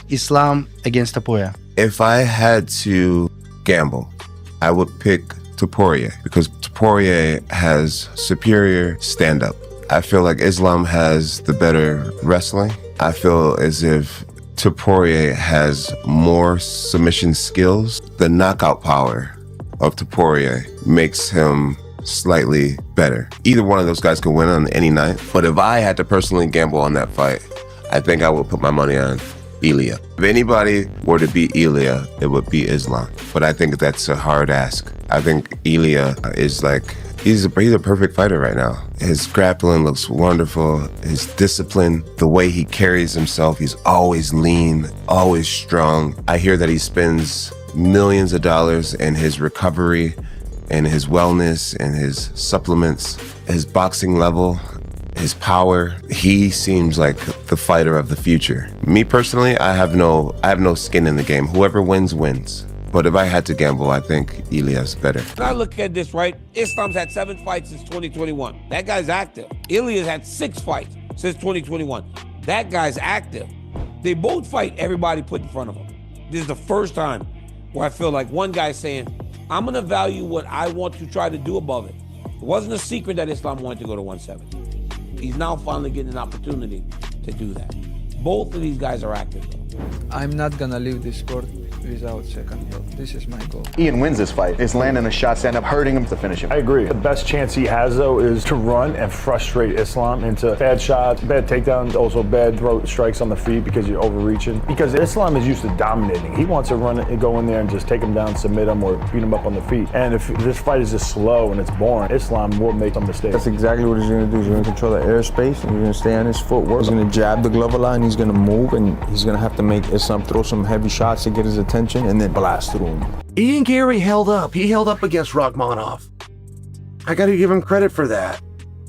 Islam against Topuria. If I had to gamble, I would pick Topuria because Topuria has superior stand-up. I feel like Islam has the better wrestling. I feel as if Topuria has more submission skills. The knockout power of Topuria makes him slightly better. Either one of those guys can win on any night, but if I had to personally gamble on that fight, I think I would put my money on Ilia. If anybody were to beat Ilia, it would be Islam, but I think that's a hard ask. I think Ilia is like, he's a perfect fighter right now. His grappling looks wonderful. His discipline, the way he carries himself, he's always lean, always strong. I hear that he spends millions of dollars in his recovery and his wellness and his supplements, his boxing level, his power. He seems like the fighter of the future. Me personally, I have no skin in the game. Whoever wins, wins. But if I had to gamble, I think Ilia's better. When I look at this, right, Islam's had 7 fights since 2021. That guy's active. Ilia's had 6 fights since 2021. That guy's active. They both fight everybody put in front of them. This is the first time where I feel like one guy's saying, I'm gonna value what I want to try to do above it. It wasn't a secret that Islam wanted to go to 170. He's now finally getting an opportunity to do that. Both of these guys are active, though. I'm not gonna leave this sport without second thought. This is my goal. Ian wins this fight. It's landing a shot, stand up, hurting him to finish him. I agree. The best chance he has, though, is to run and frustrate Islam into bad shots, bad takedowns, also bad throat strikes on the feet because you're overreaching. Because Islam is used to dominating. He wants to run and go in there and just take him down, submit him, or beat him up on the feet. And if this fight is just slow and it's boring, Islam will make some mistakes. That's exactly what he's going to do. He's going to control the airspace, and he's going to stay on his footwork. He's going to jab the glove a lot, and he's going to move, and he's going to have to make Islam throw some heavy shots to get his attention, and then blast through him. Ian Gary held up. He held up against Rakhmonov. I got to give him credit for that.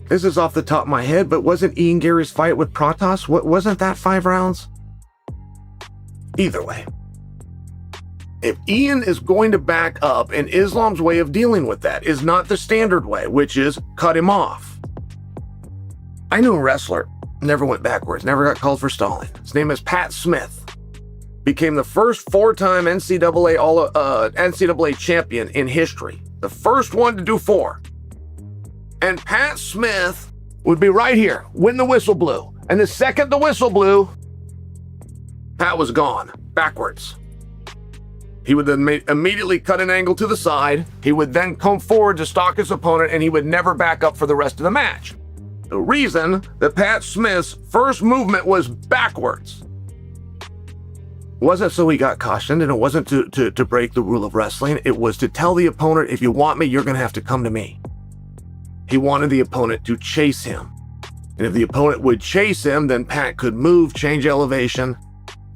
This is off the top of my head, but wasn't Ian Gary's fight with Protas? Wasn't that 5 rounds? Either way, if Ian is going to back up, and Islam's way of dealing with that is not the standard way, which is cut him off. I knew a wrestler, never went backwards, never got called for stalling. His name is Pat Smith. Became the first 4-time NCAA champion in history. The first one to do 4. And Pat Smith would be right here when the whistle blew. And the second the whistle blew, Pat was gone, backwards. He would then immediately cut an angle to the side. He would then come forward to stalk his opponent, and he would never back up for the rest of the match. The reason that Pat Smith's first movement was backwards wasn't so he got cautioned, and it wasn't to break the rule of wrestling. It was to tell the opponent, if you want me, you're going to have to come to me. He wanted the opponent to chase him. And if the opponent would chase him, then Pat could move, change elevation,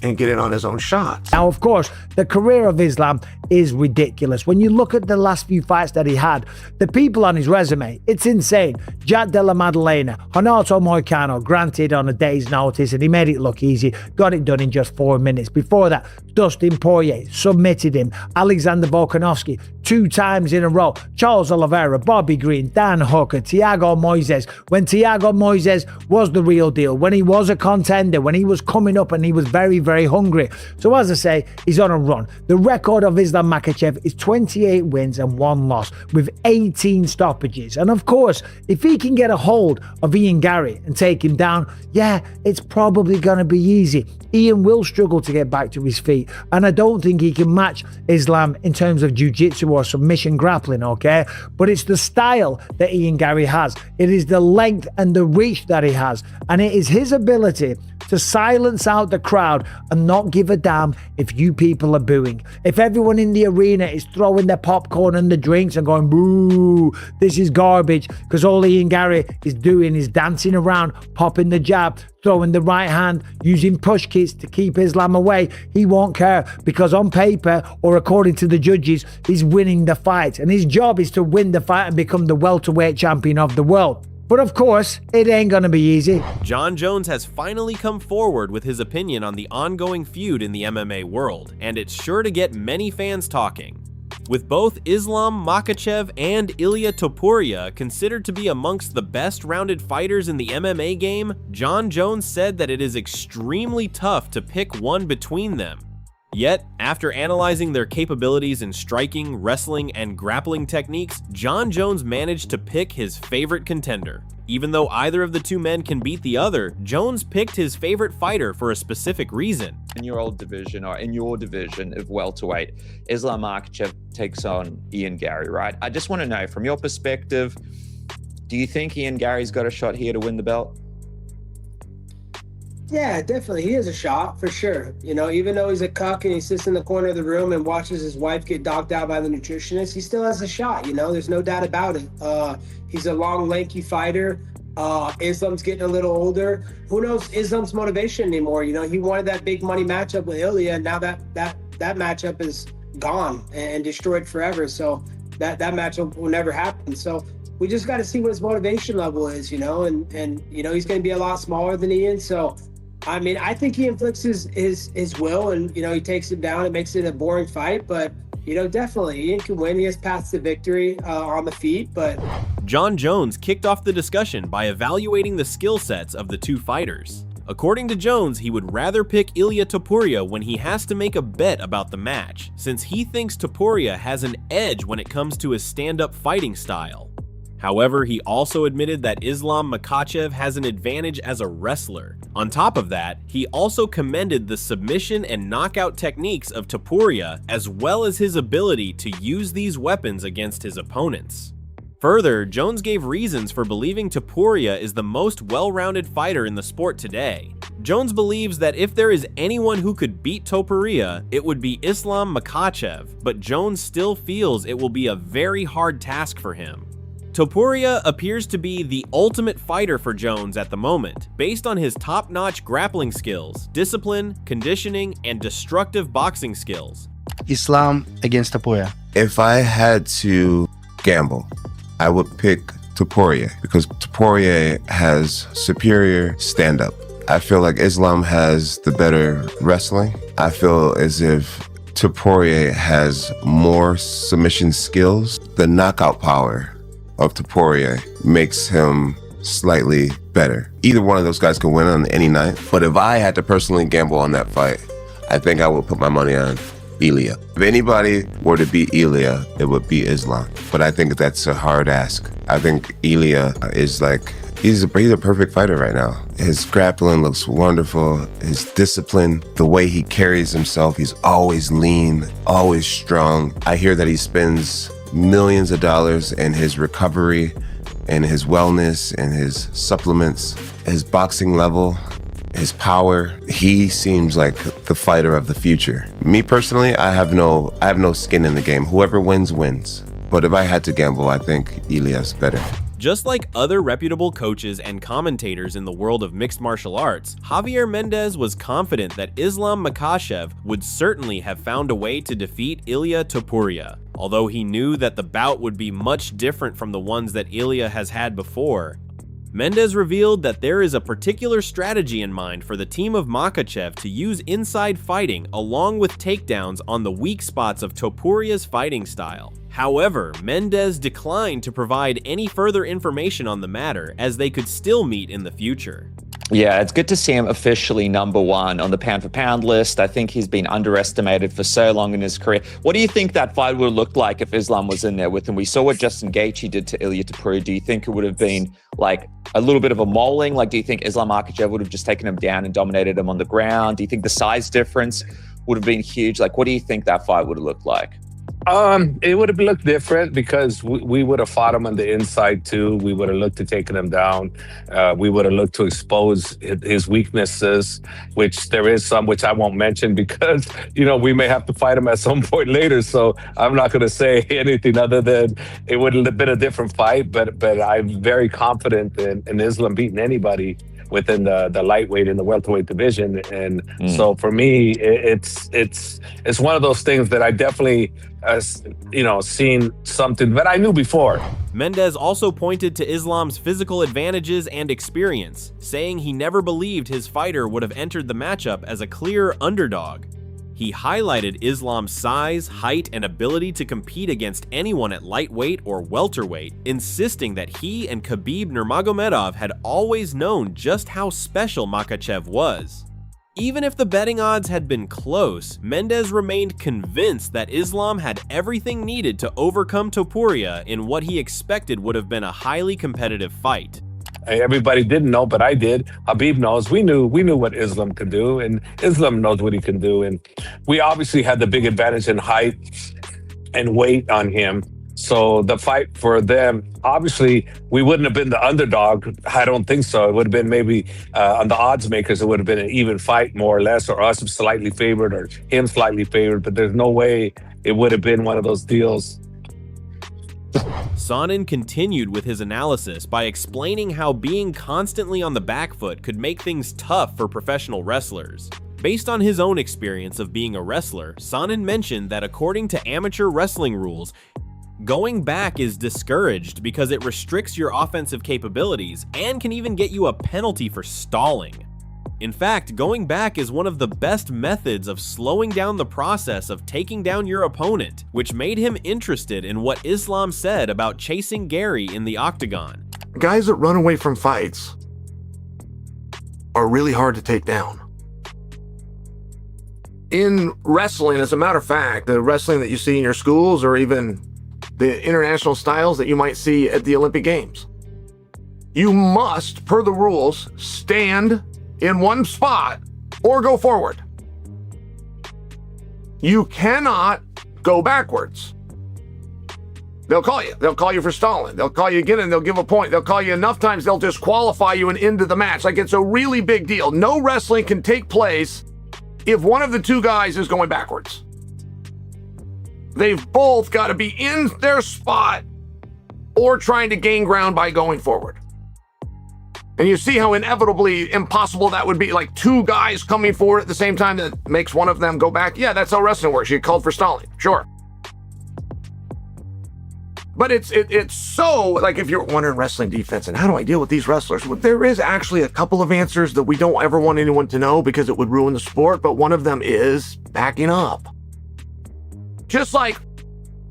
and get in on his own shots. Now, of course, the career of Islam is ridiculous. When you look at the last few fights that he had, the people on his resume, it's insane. Jack Della Maddalena, Renato Moicano, granted on a day's notice, and he made it look easy, got it done in just 4 minutes. Before that, Dustin Poirier submitted him. Alexander Volkanovski, 2 times in a row. Charles Oliveira, Bobby Green, Dan Hooker, Thiago Moises. When Thiago Moises was the real deal, when he was a contender, when he was coming up and he was very, very hungry. So as I say, he's on a run. The record of Islam Makhachev is 28 wins and 1 loss with 18 stoppages. And of course, if he can get a hold of Ian Gary and take him down, yeah, it's probably going to be easy. Ian will struggle to get back to his feet, and I don't think he can match Islam in terms of jiu-jitsu or submission grappling, okay? But it's the style that Ian Gary has. It is the length and the reach that he has, and it is his ability to silence out the crowd and not give a damn if you people are booing. If everyone in the arena is throwing their popcorn and the drinks and going, boo, this is garbage, because all Ian Gary is doing is dancing around, popping the jab, throwing the right hand, using push kicks to keep Islam away, he won't care, because on paper, or according to the judges, he's winning the fight, and his job is to win the fight and become the welterweight champion of the world. But of course, it ain't gonna be easy. Jon Jones has finally come forward with his opinion on the ongoing feud in the MMA world, and it's sure to get many fans talking. With both Islam Makhachev and Ilia Topuria considered to be amongst the best-rounded fighters in the MMA game, Jon Jones said that it is extremely tough to pick one between them. Yet, after analyzing their capabilities in striking, wrestling, and grappling techniques, Jon Jones managed to pick his favorite contender. Even though either of the two men can beat the other, Jones picked his favorite fighter for a specific reason. In your old division, or in your division of welterweight, Islam Makhachev takes on Ian Garry, right? I just want to know, from your perspective, do you think Ian Garry's got a shot here to win the belt? Yeah, definitely. He has a shot, for sure. You know, even though he's a cuck and he sits in the corner of the room and watches his wife get dogged out by the nutritionist, he still has a shot, you know? There's no doubt about it. He's a long, lanky fighter. Islam's getting a little older. Who knows Islam's motivation anymore? You know, he wanted that big money matchup with Ilia, and now that matchup is gone and destroyed forever. So that matchup will never happen. So we just got to see what his motivation level is, you know, and you know, he's going to be a lot smaller than Ian. So I mean, I think he inflicts his will, and, you know, he takes him down. It makes it a boring fight, but, you know, definitely Ian can win. He has paths to victory on the feet, but... Jon Jones kicked off the discussion by evaluating the skill sets of the two fighters. According to Jones, he would rather pick Ilia Topuria when he has to make a bet about the match, since he thinks Topuria has an edge when it comes to his stand-up fighting style. However, he also admitted that Islam Makhachev has an advantage as a wrestler. On top of that, he also commended the submission and knockout techniques of Topuria, as well as his ability to use these weapons against his opponents. Further, Jones gave reasons for believing Topuria is the most well-rounded fighter in the sport today. Jones believes that if there is anyone who could beat Topuria, it would be Islam Makhachev, but Jones still feels it will be a very hard task for him. Topuria appears to be the ultimate fighter for Jones at the moment, based on his top-notch grappling skills, discipline, conditioning, and destructive boxing skills. Islam against Topuria. If I had to gamble, I would pick Topuria because Topuria has superior stand-up. I feel like Islam has the better wrestling. I feel as if Topuria has more submission skills. The knockout power of Topuria makes him slightly better. Either one of those guys can win on any night, but if I had to personally gamble on that fight, I think I would put my money on Ilia. If anybody were to beat Ilia, it would be Islam, but I think that's a hard ask. I think Ilia is like, he's a perfect fighter right now. His grappling looks wonderful, his discipline, the way he carries himself, he's always lean, always strong. I hear that he spends millions of dollars in his recovery and his wellness and his supplements, his boxing level, his power. He seems like the fighter of the future. Me personally, I have no skin in the game. Whoever wins, wins. But if I had to gamble, I think Ilia's better. Just like other reputable coaches and commentators in the world of mixed martial arts, Javier Mendez was confident that Islam Makhachev would certainly have found a way to defeat Ilia Topuria. Although he knew that the bout would be much different from the ones that Ilia has had before, Mendez revealed that there is a particular strategy in mind for the team of Makhachev to use inside fighting along with takedowns on the weak spots of Topuria's fighting style. However, Mendez declined to provide any further information on the matter, as they could still meet in the future. Yeah, it's good to see him officially #1 on the pound-for-pound list. I think he's been underestimated for so long in his career. What do you think that fight would have looked like if Islam was in there with him? We saw what Justin Gaethje did to Ilia Topuria. Do you think it would have been like a little bit of a mauling? Like, do you think Islam Makhachev would have just taken him down and dominated him on the ground? Do you think the size difference would have been huge? Like, what do you think that fight would have looked like? It would have looked different because we would have fought him on the inside too. We would have looked to taking him down. We would have looked to expose his weaknesses, which there is some, which I won't mention because, you know, we may have to fight him at some point later. So I'm not going to say anything other than it would have been a different fight. But I'm very confident in Islam beating anybody within the lightweight and the welterweight division. And so for me, it's one of those things that I definitely, seen something that I knew before. Mendez also pointed to Islam's physical advantages and experience, saying he never believed his fighter would have entered the matchup as a clear underdog. He highlighted Islam's size, height, and ability to compete against anyone at lightweight or welterweight, insisting that he and Khabib Nurmagomedov had always known just how special Makhachev was. Even if the betting odds had been close, Mendes remained convinced that Islam had everything needed to overcome Topuria in what he expected would have been a highly competitive fight. Everybody didn't know, but I did. Habib knows. We knew what Islam could do, and Islam knows what he can do. And we obviously had the big advantage in height and weight on him. So the fight for them, obviously, we wouldn't have been the underdog. I don't think so. It would have been maybe on the odds makers, it would have been an even fight, more or less, or us slightly favored or him slightly favored. But there's no way it would have been one of those deals. Sonnen continued with his analysis by explaining how being constantly on the back foot could make things tough for professional wrestlers. Based on his own experience of being a wrestler, Sonnen mentioned that according to amateur wrestling rules, going back is discouraged because it restricts your offensive capabilities and can even get you a penalty for stalling. In fact, going back is one of the best methods of slowing down the process of taking down your opponent, which made him interested in what Islam said about chasing Gary in the octagon. Guys that run away from fights are really hard to take down. In wrestling, as a matter of fact, the wrestling that you see in your schools or even the international styles that you might see at the Olympic Games, you must, per the rules, stand in one spot or go forward. You cannot go backwards. They'll call you. They'll call you for stalling. They'll call you again and they'll give a point. They'll call you enough times, they'll disqualify you and end the match. Like, it's a really big deal. No wrestling can take place if one of the two guys is going backwards. They've both got to be in their spot or trying to gain ground by going forward. And you see how inevitably impossible that would be, like two guys coming forward at the same time that makes one of them go back. Yeah, that's how wrestling works. You get called for stalling, sure. But it's so, like, if you're wondering wrestling defense and how do I deal with these wrestlers? Well, there is actually a couple of answers that we don't ever want anyone to know because it would ruin the sport, but one of them is backing up. Just like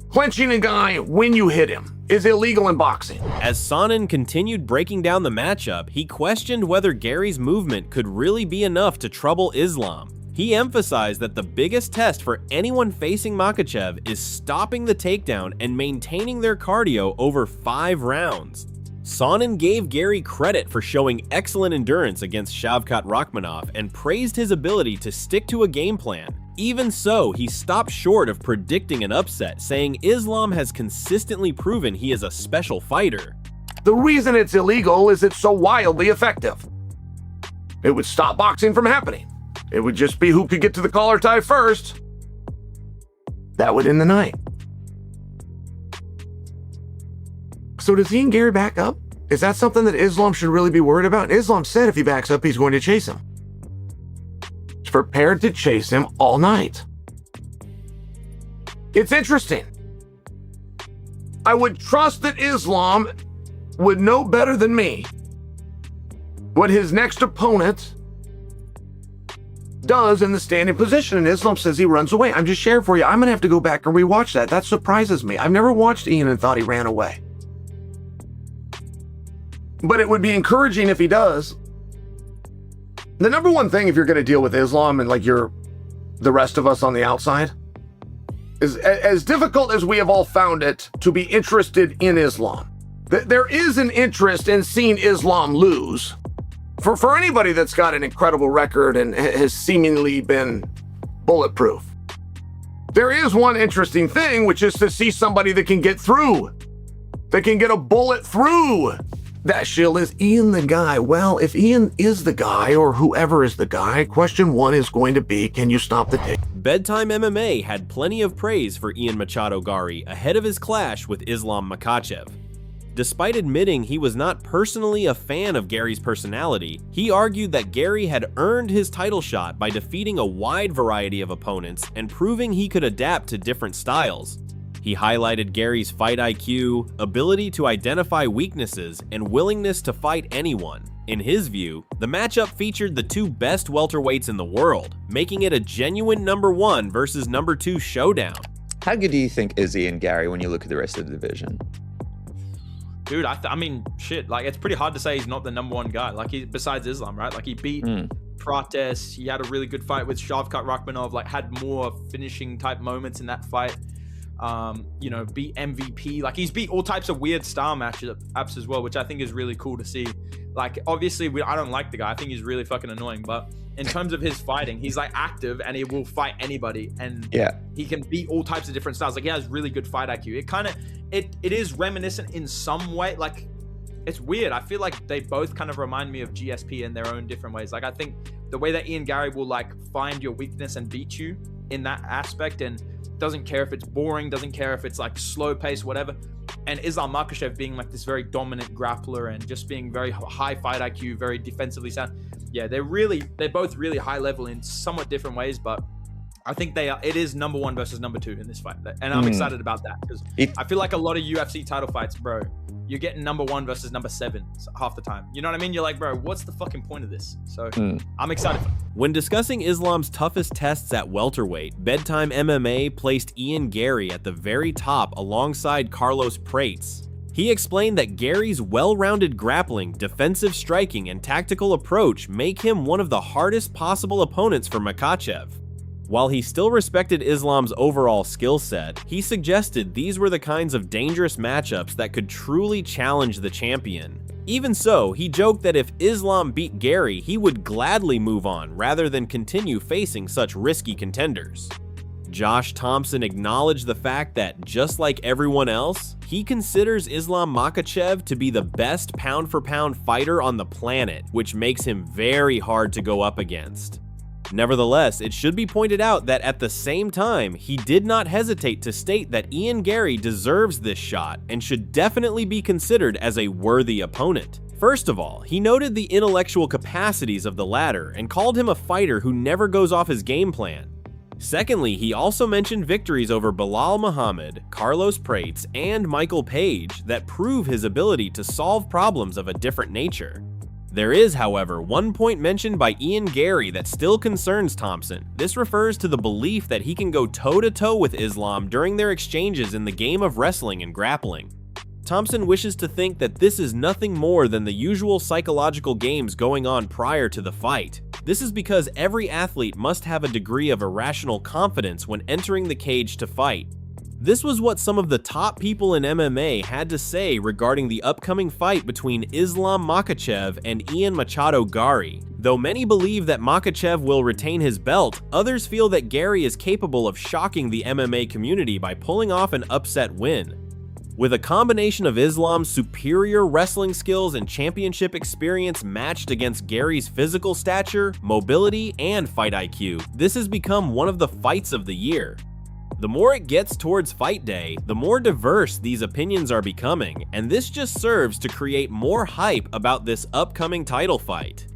clinching a guy when you hit him is illegal in boxing. As Sonnen continued breaking down the matchup, he questioned whether Gary's movement could really be enough to trouble Islam. He emphasized that the biggest test for anyone facing Makhachev is stopping the takedown and maintaining their cardio over 5 rounds. Sonnen gave Gary credit for showing excellent endurance against Shavkat Rakhmonov and praised his ability to stick to a game plan. Even so, he stopped short of predicting an upset, saying Islam has consistently proven he is a special fighter. The reason it's illegal is it's so wildly effective. It would stop boxing from happening. It would just be who could get to the collar tie first. That would end the night. So does he and Gary back up? Is that something that Islam should really be worried about? Islam said if he backs up, he's going to chase him. He's prepared to chase him all night. It's interesting. I would trust that Islam would know better than me what his next opponent does in the standing position, and Islam says he runs away. I'm just sharing for you. I'm gonna have to go back and rewatch that. That surprises me. I've never watched Ian and thought he ran away. But it would be encouraging if he does. The number one thing if you're gonna deal with Islam and like you're the rest of us on the outside is as difficult as we have all found it to be interested in Islam. There is an interest in seeing Islam lose. For anybody that's got an incredible record and has seemingly been bulletproof. There is one interesting thing, which is to see somebody that can get through, that can get a bullet through that shield. Is Ian the guy? Well, if Ian is the guy or whoever is the guy, question one is going to be, can you stop the tape? Bedtime MMA had plenty of praise for Ian Machado Gari ahead of his clash with Islam Makhachev. Despite admitting he was not personally a fan of Gary's personality, he argued that Gary had earned his title shot by defeating a wide variety of opponents and proving he could adapt to different styles. He highlighted Gary's fight IQ, ability to identify weaknesses, and willingness to fight anyone. In his view, the matchup featured the two best welterweights in the world, making it a genuine #1 versus #2 showdown. How good do you think is Ian Gary when you look at the rest of the division? Dude, I mean, shit. Like, it's pretty hard to say he's not the #1 guy. Like, besides Islam, right? Like, he beat Prates. He had a really good fight with Shavkat Rakhmonov. Like, had more finishing type moments in that fight. You know, beat MVP. Like, he's beat all types of weird style matchups as well, which I think is really cool to see. Like, obviously, I don't like the guy. I think he's really fucking annoying. But in terms of his fighting, he's like active and he will fight anybody. And he can beat all types of different styles. Like, he has really good fight IQ. It kind of, it is reminiscent in some way. Like, it's weird. I feel like they both kind of remind me of GSP in their own different ways. Like, I think the way that Ian Gary will like find your weakness and beat you in that aspect, and doesn't care if it's boring, doesn't care if it's like slow pace, whatever. And Islam Makhachev being like this very dominant grappler and just being very high fight IQ, very defensively sound. Yeah, they're both really high level in somewhat different ways, but I think it is #1 versus #2 in this fight. And I'm excited about that because I feel like a lot of UFC title fights, bro, you're getting #1 versus #7 half the time. You know what I mean? You're like, bro, what's the fucking point of this? So I'm excited. When discussing Islam's toughest tests at welterweight, Bedtime MMA placed Ian Gary at the very top alongside Carlos Prates. He explained that Gary's well-rounded grappling, defensive striking, and tactical approach make him one of the hardest possible opponents for Makhachev. While he still respected Islam's overall skill set, he suggested these were the kinds of dangerous matchups that could truly challenge the champion. Even so, he joked that if Islam beat Gary, he would gladly move on rather than continue facing such risky contenders. Josh Thompson acknowledged the fact that, just like everyone else, he considers Islam Makhachev to be the best pound-for-pound fighter on the planet, which makes him very hard to go up against. Nevertheless, it should be pointed out that at the same time, he did not hesitate to state that Ian Gary deserves this shot and should definitely be considered as a worthy opponent. First of all, he noted the intellectual capacities of the latter and called him a fighter who never goes off his game plan. Secondly, he also mentioned victories over Bilal Muhammad, Carlos Prates, and Michael Page that prove his ability to solve problems of a different nature. There is, however, one point mentioned by Ian Gary that still concerns Thompson. This refers to the belief that he can go toe-to-toe with Islam during their exchanges in the game of wrestling and grappling. Thompson wishes to think that this is nothing more than the usual psychological games going on prior to the fight. This is because every athlete must have a degree of irrational confidence when entering the cage to fight. This was what some of the top people in MMA had to say regarding the upcoming fight between Islam Makhachev and Ian Machado Gary. Though many believe that Makhachev will retain his belt, others feel that Gary is capable of shocking the MMA community by pulling off an upset win. With a combination of Islam's superior wrestling skills and championship experience matched against Gary's physical stature, mobility, and fight IQ, this has become one of the fights of the year. The more it gets towards fight day, the more diverse these opinions are becoming, and this just serves to create more hype about this upcoming title fight.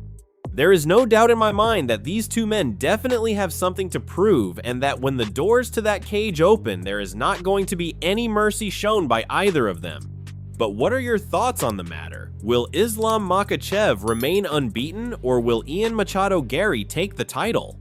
There is no doubt in my mind that these two men definitely have something to prove, and that when the doors to that cage open, there is not going to be any mercy shown by either of them. But what are your thoughts on the matter? Will Islam Makhachev remain unbeaten, or will Ian Machado Gary take the title?